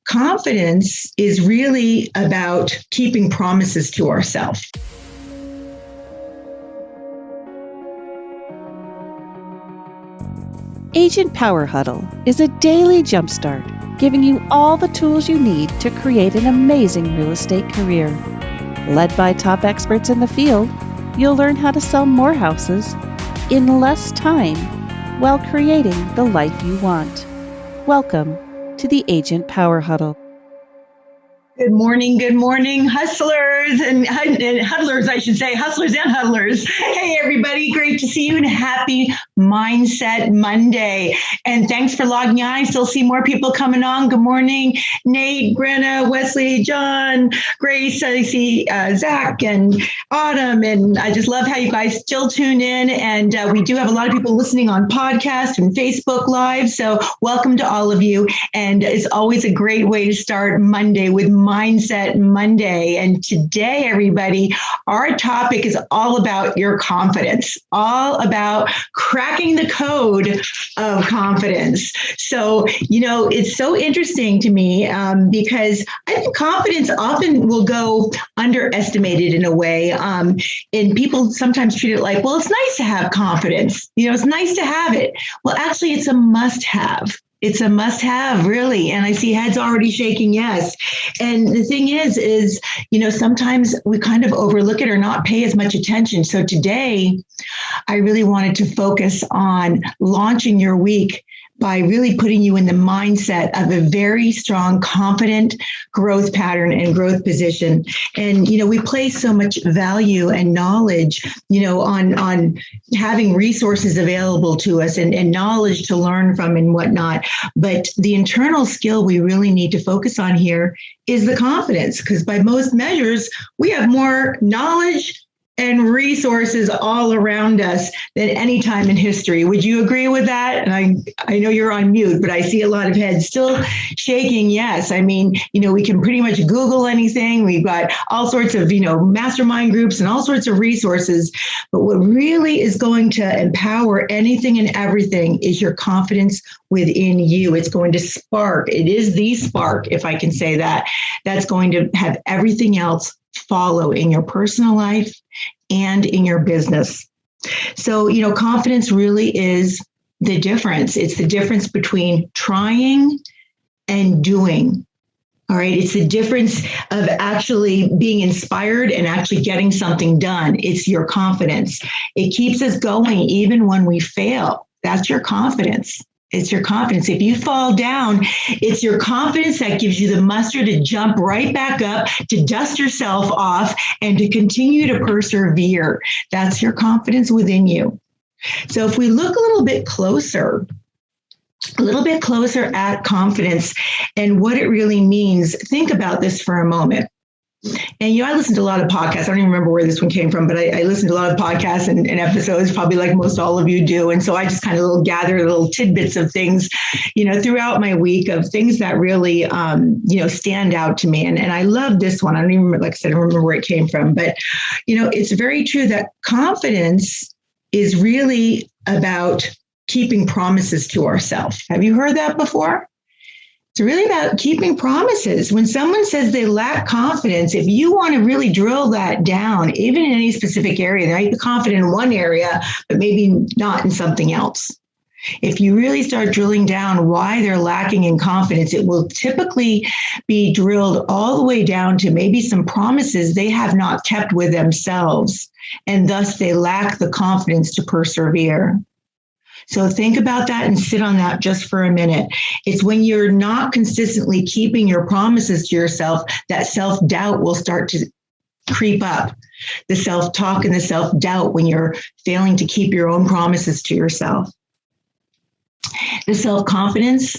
confidence is really about keeping promises to ourselves. Agent Power Huddle is a daily jumpstart, giving you all the tools you need to create an amazing real estate career. Led by top experts in the field, you'll learn how to sell more houses in less time while creating the life you want. Welcome to the Agent Power Huddle. Good morning, hustlers and huddlers, I should say, hustlers and huddlers. Hey, everybody, great to see you and happy Mindset Monday. And thanks for logging on. I still see more people coming on. Good morning, Nate, Brenna, Wesley, John, Grace. I see Zach and Autumn. And I just love how you guys still tune in. And we do have a lot of people listening on podcast and Facebook Live. So welcome to all of you. And it's always a great way to start Monday with Mindset Monday. And today, everybody, our topic is all about your confidence, all about cracking the code of confidence. So, it's so interesting to me because I think confidence often will go underestimated in a way. And people sometimes treat it like, well, it's nice to have confidence. It's nice to have it. Well, actually, it's a must have. It's a must have, really. And I see heads already shaking yes. And the thing is, sometimes we kind of overlook it or not pay as much attention. So today, I really wanted to focus on launching your week by really putting you in the mindset of a very strong, confident growth pattern and growth position. And, we place so much value and knowledge, on having resources available to us and knowledge to learn from and whatnot. But the internal skill we really need to focus on here is the confidence, because by most measures, we have more knowledge and resources all around us than any time in history. Would you agree with that? And I know you're on mute, but I see a lot of heads still shaking yes. I mean, we can pretty much Google anything. We've got all sorts of, mastermind groups and all sorts of resources. But what really is going to empower anything and everything is your confidence within you. It's going to spark. It is the spark, if I can say that. That's going to have everything else follow in your personal life and in your business. So, confidence really is the difference. It's the difference between trying and doing. All right. It's the difference of actually being inspired and actually getting something done. It's your confidence. It keeps us going even when we fail. That's your confidence. It's your confidence. If you fall down, it's your confidence that gives you the muster to jump right back up, to dust yourself off, and to continue to persevere. That's your confidence within you. So if we look a little bit closer at confidence and what it really means, think about this for a moment. And, I listened to a lot of podcasts. I don't even remember where this one came from, but I listened to a lot of podcasts and episodes, probably like most all of you do. And so I just kind of gather little tidbits of things, throughout my week of things that really, stand out to me. And I love this one. I don't even, like I said, I don't remember where it came from. But, it's very true that confidence is really about keeping promises to ourselves. Have you heard that before? It's really about keeping promises. When someone says they lack confidence, if you want to really drill that down, even in any specific area, they might be confident in one area, but maybe not in something else. If you really start drilling down why they're lacking in confidence, it will typically be drilled all the way down to maybe some promises they have not kept with themselves, and thus they lack the confidence to persevere. So think about that and sit on that just for a minute. It's when you're not consistently keeping your promises to yourself that self-doubt will start to creep up. The self-talk and the self-doubt when you're failing to keep your own promises to yourself. The self-confidence,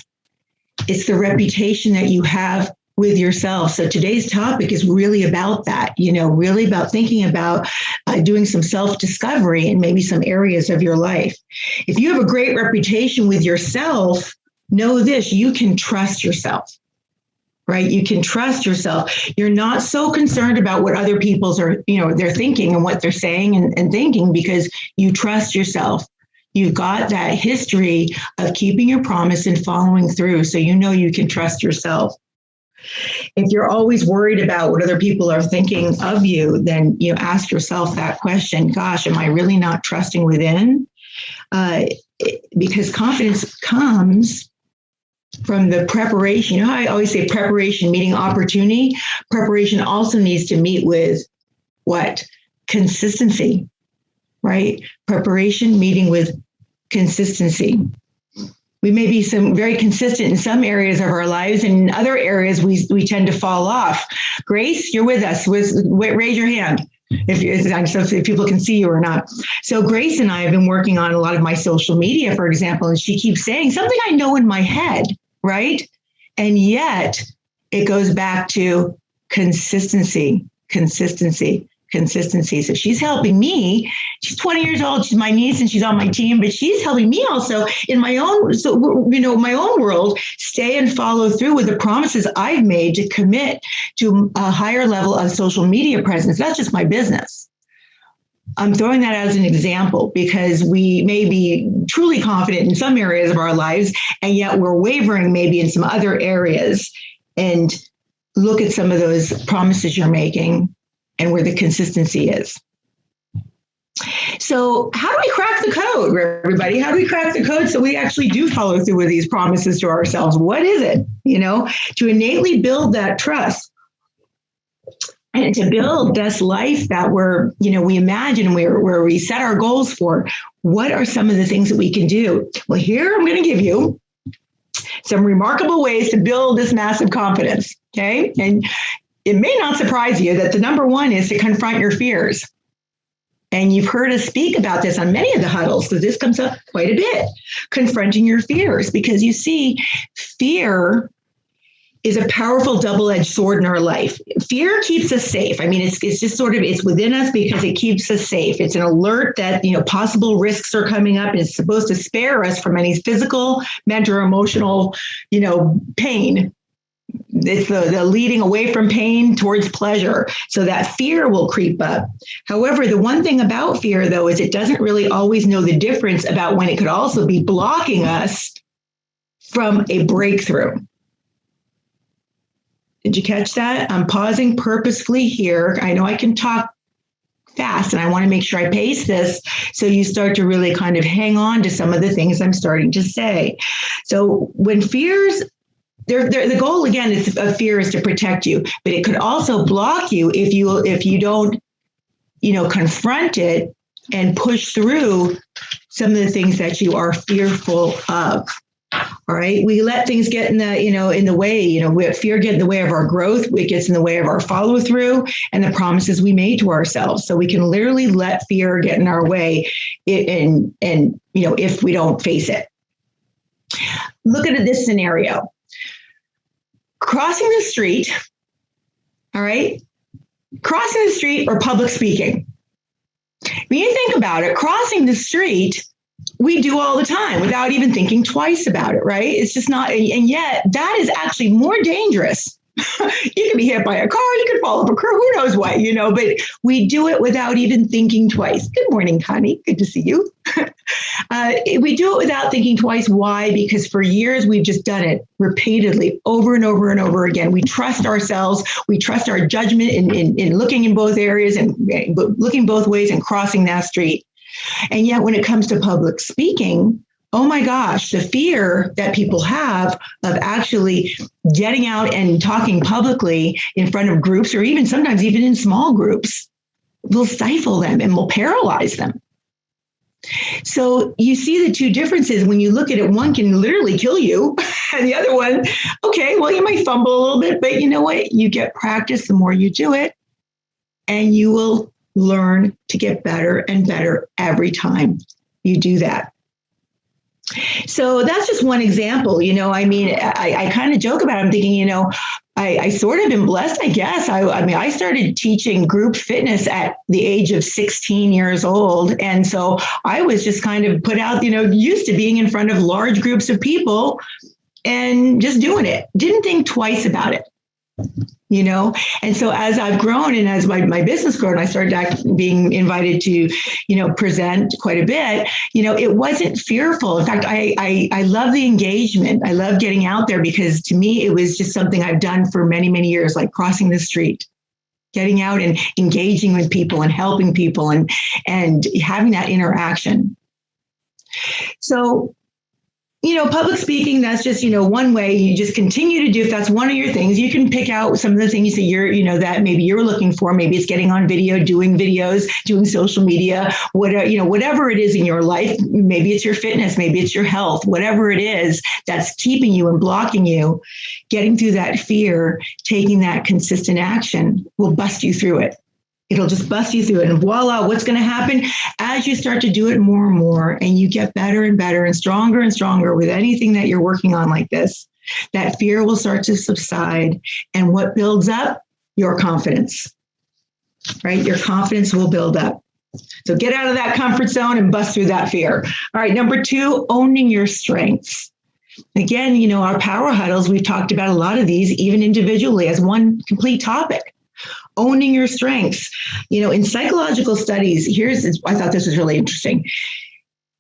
it's the reputation that you have with yourself. So today's topic is really about that, really about thinking about doing some self-discovery in maybe some areas of your life. If you have a great reputation with yourself, know this, you can trust yourself, right? You can trust yourself. You're not so concerned about what other people's are, they're thinking and what they're saying and thinking because you trust yourself. You've got that history of keeping your promise and following through. So you can trust yourself. If you're always worried about what other people are thinking of you, then you ask yourself that question, gosh, am I really not trusting within? Because confidence comes from the preparation. You know how I always say preparation meeting opportunity? Preparation also needs to meet with what? Consistency, right? Preparation meeting with consistency. We may be very consistent in some areas of our lives, and in other areas we tend to fall off. Grace, you're with us. Raise your hand if people can see you or not. So Grace and I have been working on a lot of my social media, for example, and she keeps saying something I know in my head, right? And yet it goes back to consistency. So she's helping me. She's 20 years old. She's my niece and she's on my team, but she's helping me also in my own, my own world, stay and follow through with the promises I've made to commit to a higher level of social media presence. That's just my business. I'm throwing that as an example because we may be truly confident in some areas of our lives, and yet we're wavering maybe in some other areas. And look at some of those promises you're making and where the consistency is. So how do we crack the code, everybody? How do we crack the code so we actually do follow through with these promises to ourselves? What is it, to innately build that trust and to build this life that we imagine where we set our goals for? What are some of the things that we can do? Well, here I'm going to give you some remarkable ways to build this massive confidence, okay? And it may not surprise you that the number one is to confront your fears. And you've heard us speak about this on many of the huddles, because this comes up quite a bit, confronting your fears, because you see, fear is a powerful double-edged sword in our life. Fear keeps us safe. I mean, it's just it's within us because it keeps us safe. It's an alert that, possible risks are coming up, and it's supposed to spare us from any physical, mental, or emotional, pain. It's the leading away from pain towards pleasure. So that fear will creep up. However, the one thing about fear, though, is it doesn't really always know the difference about when it could also be blocking us from a breakthrough. Did you catch that? I'm pausing purposefully here. I know I can talk fast, and I want to make sure I pace this so you start to really kind of hang on to some of the things I'm starting to say. So when fears, the goal again of fear is to protect you, but it could also block you if you don't, confront it and push through some of the things that you are fearful of. All right. We let things get in the way, fear get in the way of our growth. It gets in the way of our follow through and the promises we made to ourselves. So we can literally let fear get in our way if we don't face it. Look at this scenario. Crossing the street. All right. Crossing the street or public speaking. When you think about it, crossing the street, we do all the time without even thinking twice about it, right? It's just not, and yet that is actually more dangerous. You could be hit by a car, you could fall off a curb, who knows what, but we do it without even thinking twice. Good morning, Connie. Good to see you. We do it without thinking twice. Why? Because for years, we've just done it repeatedly over and over and over again. We trust ourselves. We trust our judgment in looking in both areas and looking both ways and crossing that street. And yet when it comes to public speaking, oh my gosh, the fear that people have of actually getting out and talking publicly in front of groups, or even sometimes even in small groups, will stifle them and will paralyze them. So you see the two differences when you look at it. One can literally kill you, and the other one, okay, well, you might fumble a little bit, but you know what? You get practice the more you do it, and you will learn to get better and better every time you do that. So that's just one example. I kind of joke about it. I'm thinking, I sort of been blessed, I guess. I started teaching group fitness at the age of 16 years old. And so I was just kind of put out, used to being in front of large groups of people and just doing it. Didn't think twice about it. And so as I've grown and as my business grown, I started being invited to, present quite a bit. It wasn't fearful. In fact, I love the engagement. I love getting out there because to me, it was just something I've done for many, many years, like crossing the street, getting out and engaging with people and helping people and having that interaction. So, public speaking, that's just, one way you just continue to do. If that's one of your things, you can pick out some of the things that that maybe you're looking for. Maybe it's getting on video, doing videos, doing social media, whatever it is in your life. Maybe it's your fitness, maybe it's your health, whatever it is that's keeping you and blocking you. Getting through that fear, taking that consistent action will bust you through it. It'll just bust you through it. And voila, what's going to happen as you start to do it more and more and you get better and better and stronger with anything that you're working on like this, that fear will start to subside. And what builds up? Your confidence, right? Your confidence will build up. So get out of that comfort zone and bust through that fear. All right. Number 2, owning your strengths. Again, our power huddles, we've talked about a lot of these, even individually as one complete topic. Owning your strengths. In psychological studies, I thought this was really interesting.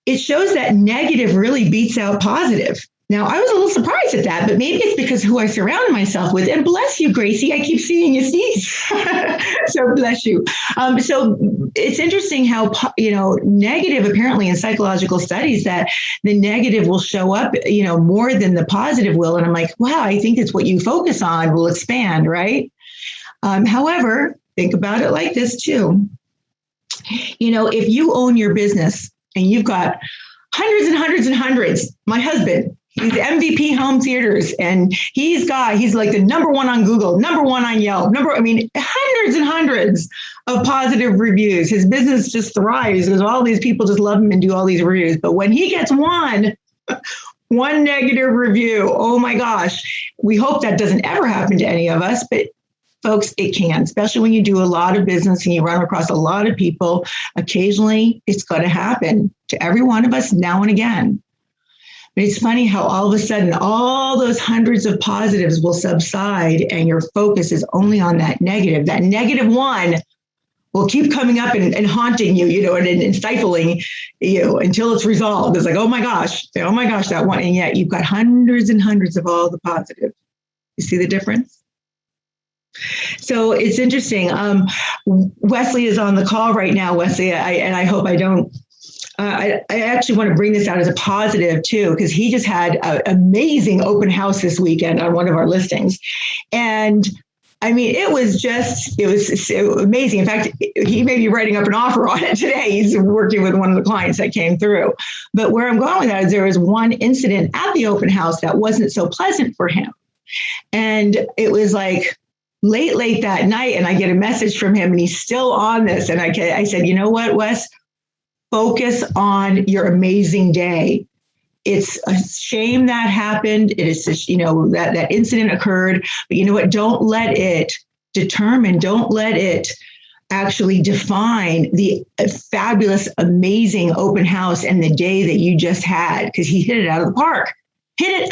It shows that negative really beats out positive. Now, I was a little surprised at that, but maybe it's because who I surround myself with. And bless you, Gracie. I keep seeing you sneeze. So bless you. So it's interesting how, negative apparently in psychological studies that the negative will show up, more than the positive will. And I'm like, wow, I think it's what you focus on will expand, right? However, think about it like this too. If you own your business and you've got hundreds and hundreds and hundreds, my husband, he's MVP home theaters and he's like the number 1 on Google, number 1 on Yelp, hundreds and hundreds of positive reviews. His business just thrives because all these people just love him and do all these reviews. But when he gets one negative review, oh my gosh, we hope that doesn't ever happen to any of us, but folks, it can, especially when you do a lot of business and you run across a lot of people. Occasionally, it's going to happen to every one of us now and again. But it's funny how all of a sudden, all those hundreds of positives will subside and your focus is only on that negative. That negative one will keep coming up and haunting you, and stifling you until it's resolved. It's like, oh my gosh, that one. And yet you've got hundreds and hundreds of all the positive. You see the difference? So it's interesting. Wesley is on the call right now, Wesley, I hope I don't. I actually want to bring this out as a positive too, because he just had an amazing open house this weekend on one of our listings. And I mean, it was amazing. In fact, he may be writing up an offer on it today. He's working with one of the clients that came through. But where I'm going with that is there was one incident at the open house that wasn't so pleasant for him. And it was like, late that night, and I get a message from him and he's still on this. And I said, you know what, Wes, focus on your amazing day. It's a shame that happened. It is, that incident occurred, but you know what, don't let it actually define the fabulous, amazing open house and the day that you just had, because he hit it out of the park. In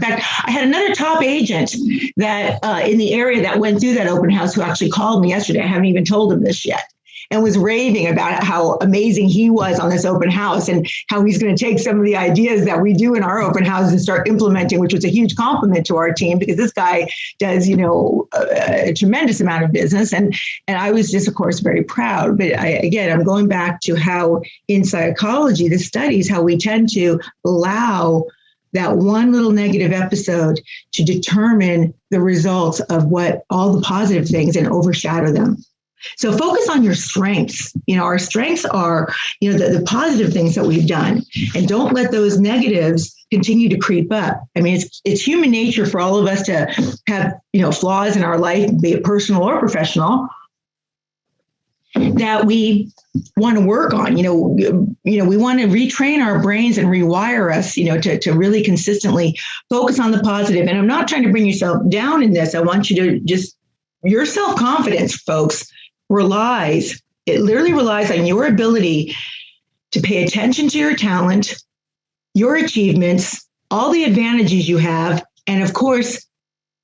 fact, I had another top agent that in the area that went through that open house who actually called me yesterday. I haven't even told him this yet, and was raving about how amazing he was on this open house and how he's going to take some of the ideas that we do in our open house and start implementing, which was a huge compliment to our team because this guy does, a tremendous amount of business. And I was just, of course, very proud. But I'm going back to how in psychology, the studies, how we tend to allow that one little negative episode to determine the results of what all the positive things and overshadow them. So focus on your strengths. Our strengths are, the positive things that we've done, and don't let those negatives continue to creep up. I mean, it's human nature for all of us to have, flaws in our life, be it personal or professional, that we want to work on. We want to retrain our brains and rewire us, to really consistently focus on the positive. And I'm not trying to bring yourself down in this. I want you to just, your self-confidence, folks, it literally relies on your ability to pay attention to your talent, your achievements, all the advantages you have, and of course,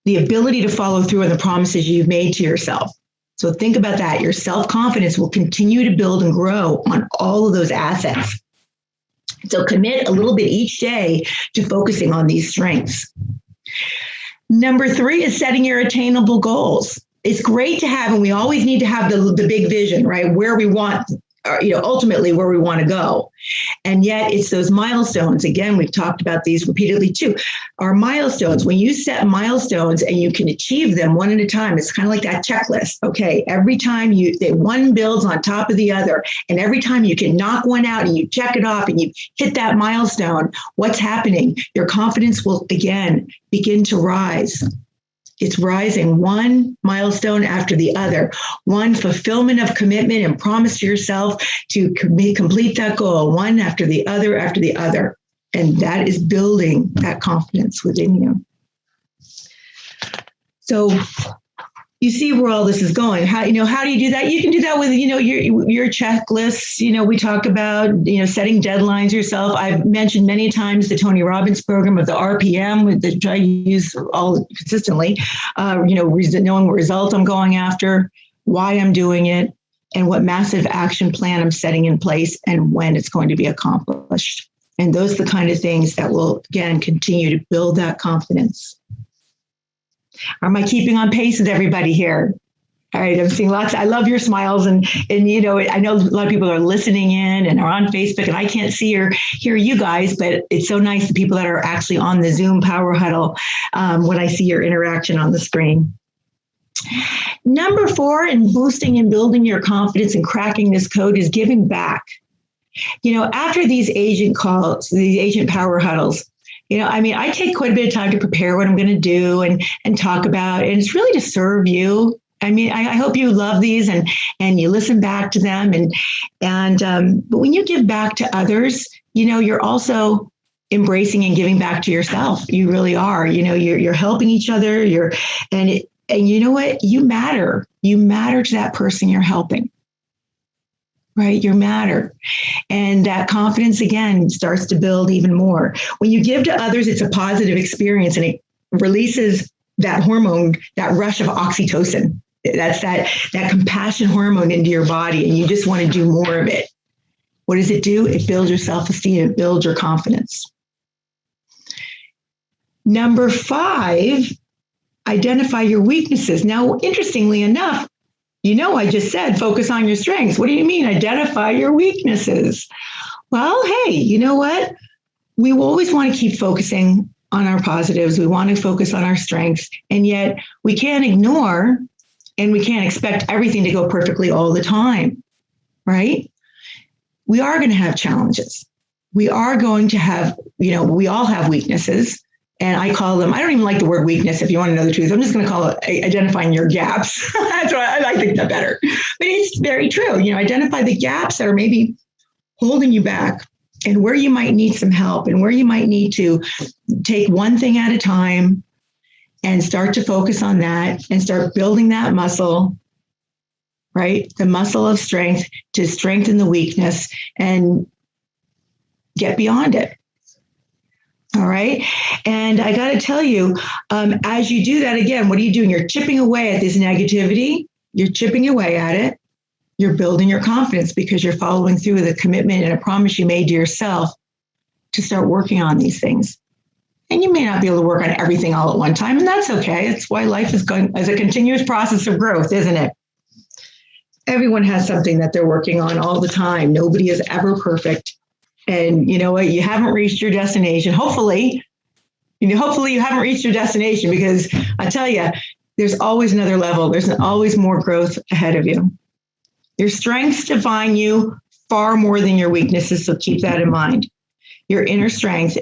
the ability to follow through on the promises you've made to yourself. So think about that. Your self-confidence will continue to build and grow on all of those assets. So commit a little bit each day to focusing on these strengths. Number 3 is setting your attainable goals. It's great to have, and we always need to have the big vision, right? Where we want, ultimately where we want to go. And yet it's those milestones. Again, we've talked about these repeatedly too. Our milestones, when you set milestones and you can achieve them one at a time, it's kind of like that checklist. Okay, every time one builds on top of the other, and every time you can knock one out and you check it off and you hit that milestone, what's happening? Your confidence will again begin to rise. It's rising one milestone after the other, one fulfillment of commitment and promise to yourself to complete that goal, one after the other after the other. And that is building that confidence within you. So you see where all this is going. How do you do that? You can do that with, your checklists. We talk about, setting deadlines yourself. I've mentioned many times the Tony Robbins program of the RPM, which I use all consistently, knowing what result I'm going after, why I'm doing it, and what massive action plan I'm setting in place and when it's going to be accomplished. And those are the kind of things that will, again, continue to build that confidence. Am I keeping on pace with everybody here? All right, I'm seeing lots. I love your smiles, and I know a lot of people are listening in and are on Facebook, and I can't see or hear you guys, but it's so nice the people that are actually on the Zoom Power Huddle when I see your interaction on the screen. Number 4 in boosting and building your confidence and cracking this code is giving back. After these agent calls, these agent power huddles, I take quite a bit of time to prepare what I'm going to do and talk about, and it's really to serve you. I hope you love these and you listen back to them. But when you give back to others, you're also embracing and giving back to yourself. You really are. You're helping each other. And you know what? You matter. You matter to that person you're helping. Right? You matter. And that confidence, again, starts to build even more. When you give to others, it's a positive experience, and it releases that hormone, that rush of oxytocin. That's that compassion hormone into your body, and you just want to do more of it. What does it do? It builds your self-esteem. It builds your confidence. Number 5, identify your weaknesses. Now, interestingly enough, I just said, focus on your strengths. What do you mean? Identify your weaknesses. Well, hey, you know what? We always want to keep focusing on our positives. We want to focus on our strengths. And yet we can't ignore and we can't expect everything to go perfectly all the time, right? We are going to have challenges. We are going to have, we all have weaknesses. And I call them, I don't even like the word weakness, if you want to know the truth. I'm just going to call it identifying your gaps. That's why I think that better. But it's very true. Identify the gaps that are maybe holding you back and where you might need some help and where you might need to take one thing at a time and start to focus on that and start building that muscle, right? The muscle of strength to strengthen the weakness and get beyond it. All right. And I got to tell you, as you do that, again, what are you doing? You're chipping away at this negativity. You're chipping away at it. You're building your confidence because you're following through with a commitment and a promise you made to yourself to start working on these things. And you may not be able to work on everything all at one time, and that's okay. It's why life is going as a continuous process of growth, isn't it? Everyone has something that they're working on all the time. Nobody is ever perfect. And you know what? You haven't reached your destination. Hopefully you haven't reached your destination, because I tell you, there's always another level. There's always more growth ahead of you. Your strengths define you far more than your weaknesses, so keep that in mind. Your inner strength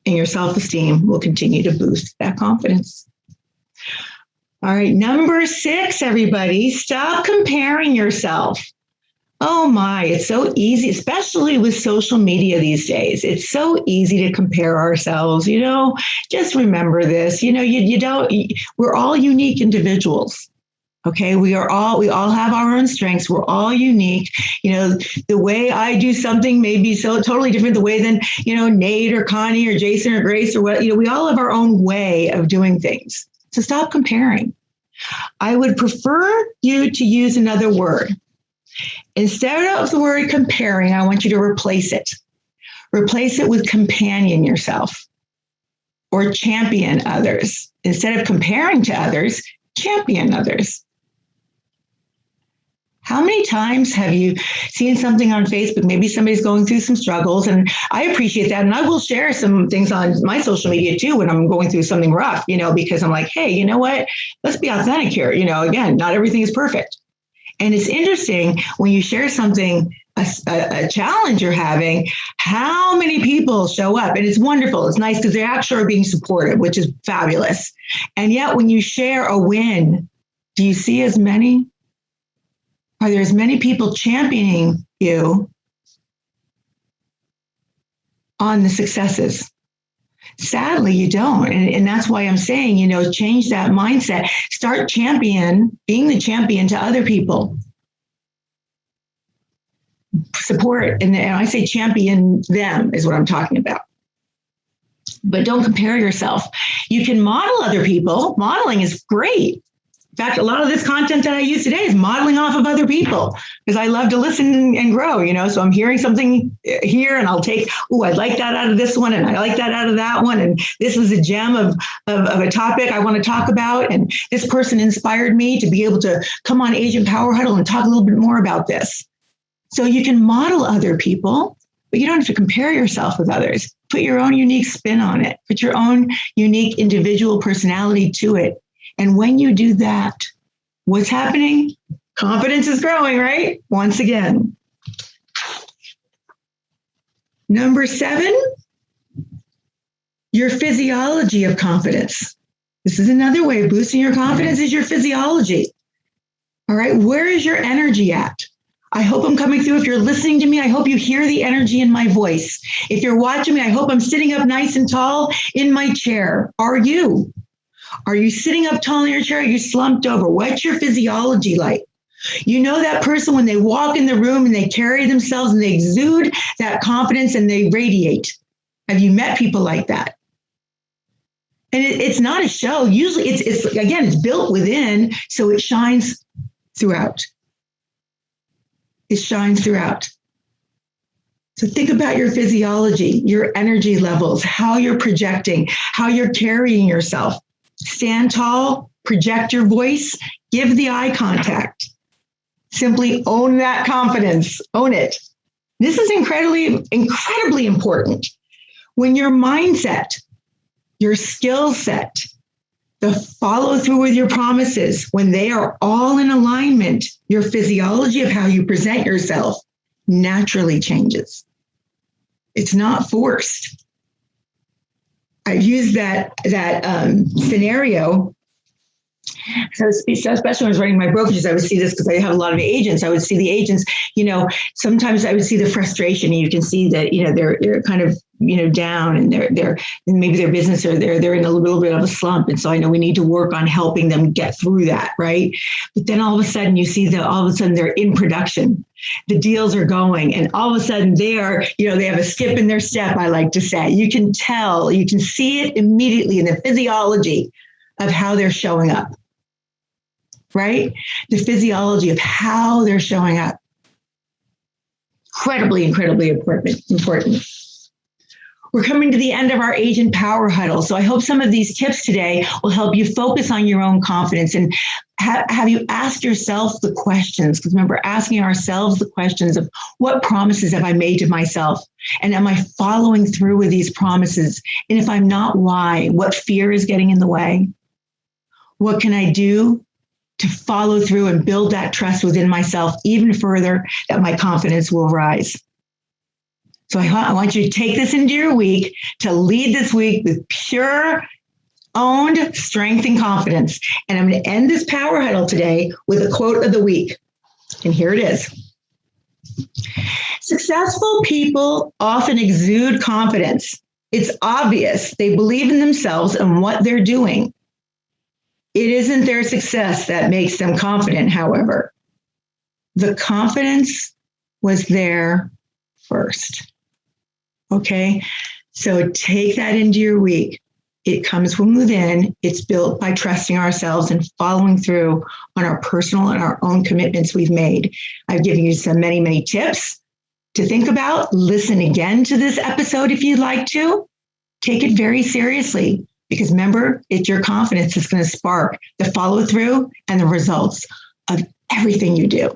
and your self-esteem will continue to boost that confidence. All right, number 6, everybody, stop comparing yourself. Oh my, it's so easy, especially with social media these days. It's so easy to compare ourselves. Just remember this. We're all unique individuals. Okay, we all have our own strengths. We're all unique. The way I do something may be so totally different the way than, Nate or Connie or Jason or Grace or what, we all have our own way of doing things. So stop comparing. I would prefer you to use another word. Instead of the word comparing, I want you to replace it. Replace it with companion yourself or champion others. Instead of comparing to others, champion others. How many times have you seen something on Facebook? Maybe somebody's going through some struggles, and I appreciate that. And I will share some things on my social media too when I'm going through something rough, because I'm like, hey, you know what? Let's be authentic here. Again, not everything is perfect. And it's interesting when you share something, a challenge you're having, how many people show up. And it's wonderful. It's nice because they actually are being supportive, which is fabulous. And yet when you share a win, do you see as many? Are there as many people championing you on the successes? Sadly, you don't. And that's why I'm saying, change that mindset. Start being the champion to other people. Support. And I say champion them is what I'm talking about. But don't compare yourself. You can model other people. Modeling is great. In fact, a lot of this content that I use today is modeling off of other people because I love to listen and grow, So I'm hearing something here and I'll take, I like that out of this one and I like that out of that one. And this is a gem of a topic I want to talk about. And this person inspired me to be able to come on Agent Power Huddle and talk a little bit more about this. So you can model other people, but you don't have to compare yourself with others. Put your own unique spin on it. Put your own unique individual personality to it. And when you do that, what's happening? Confidence is growing, right? Once again. Number 7, your physiology of confidence. This is another way of boosting your confidence is your physiology. All right, where is your energy at? I hope I'm coming through. If you're listening to me, I hope you hear the energy in my voice. If you're watching me, I hope I'm sitting up nice and tall in my chair. Are you? Are you sitting up tall in your chair? Are you slumped over? What's your physiology like? That person when they walk in the room and they carry themselves and they exude that confidence and they radiate. Have you met people like that? And it's not a show. Usually it's built within, so it shines throughout. It shines throughout. So think about your physiology, your energy levels, how you're projecting, how you're carrying yourself. Stand tall, project your voice, give the eye contact. Simply own that confidence. Own it. This is incredibly important. When your mindset, your skill set, the follow through with your promises, when they are all in alignment, your physiology of how you present yourself naturally changes. It's not forced. I've used that scenario. So especially when I was running my brokerages, I would see this because I have a lot of agents. I would see the agents, sometimes I would see the frustration. You can see that, they're kind of, down and they're maybe their business or they're in a little bit of a slump. And so I know we need to work on helping them get through that. Right. But then all of a sudden you see that all of a sudden they're in production. The deals are going and all of a sudden they have a skip in their step. I like to say you can tell, you can see it immediately in the physiology of how they're showing up. Right? The physiology of how they're showing up. Incredibly important. We're coming to the end of our Agent Power Huddle. So I hope some of these tips today will help you focus on your own confidence and have you asked yourself the questions. Because remember, asking ourselves the questions of what promises have I made to myself? And am I following through with these promises? And if I'm not, why? What fear is getting in the way? What can I do to follow through and build that trust within myself even further that my confidence will rise? So I want you to take this into your week, to lead this week with pure, owned strength and confidence. And I'm going to end this Power Huddle today with a quote of the week. And here it is. Successful people often exude confidence. It's obvious they believe in themselves and what they're doing. It isn't their success that makes them confident, however. The confidence was there first. Okay, so take that into your week. It comes from within. It's built by trusting ourselves and following through on our personal and our own commitments we've made. I've given you some many tips to think about. Listen again to this episode if you'd like to. Take it very seriously, because remember, it's your confidence that's going to spark the follow through and the results of everything you do.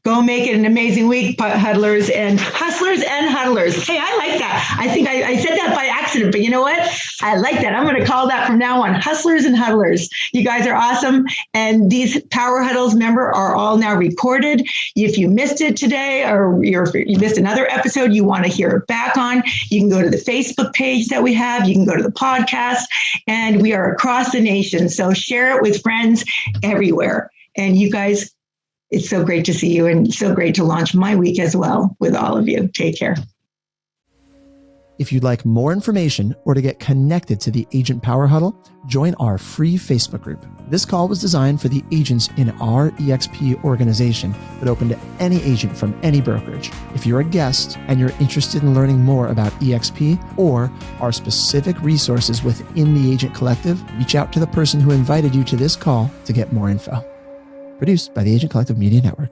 Go make it an amazing week, huddlers and hustlers and huddlers. Hey, I like that. I think I said that by accident, but you know what? I like that. I'm going to call that from now on, hustlers and huddlers. You guys are awesome. And these Power Huddles, remember, are all now recorded. If you missed it today, or you missed another episode you want to hear it back on, you can go to the Facebook page that we have. You can go to the podcast, and we are across the nation. So share it with friends everywhere. And you guys, it's so great to see you, and so great to launch my week as well with all of you. Take care. If you'd like more information or to get connected to the Agent Power Huddle, join our free Facebook group. This call was designed for the agents in our EXP organization, but open to any agent from any brokerage. If you're a guest and you're interested in learning more about EXP or our specific resources within the Agent Collective, reach out to the person who invited you to this call to get more info. Produced by the Agent Collective Media Network.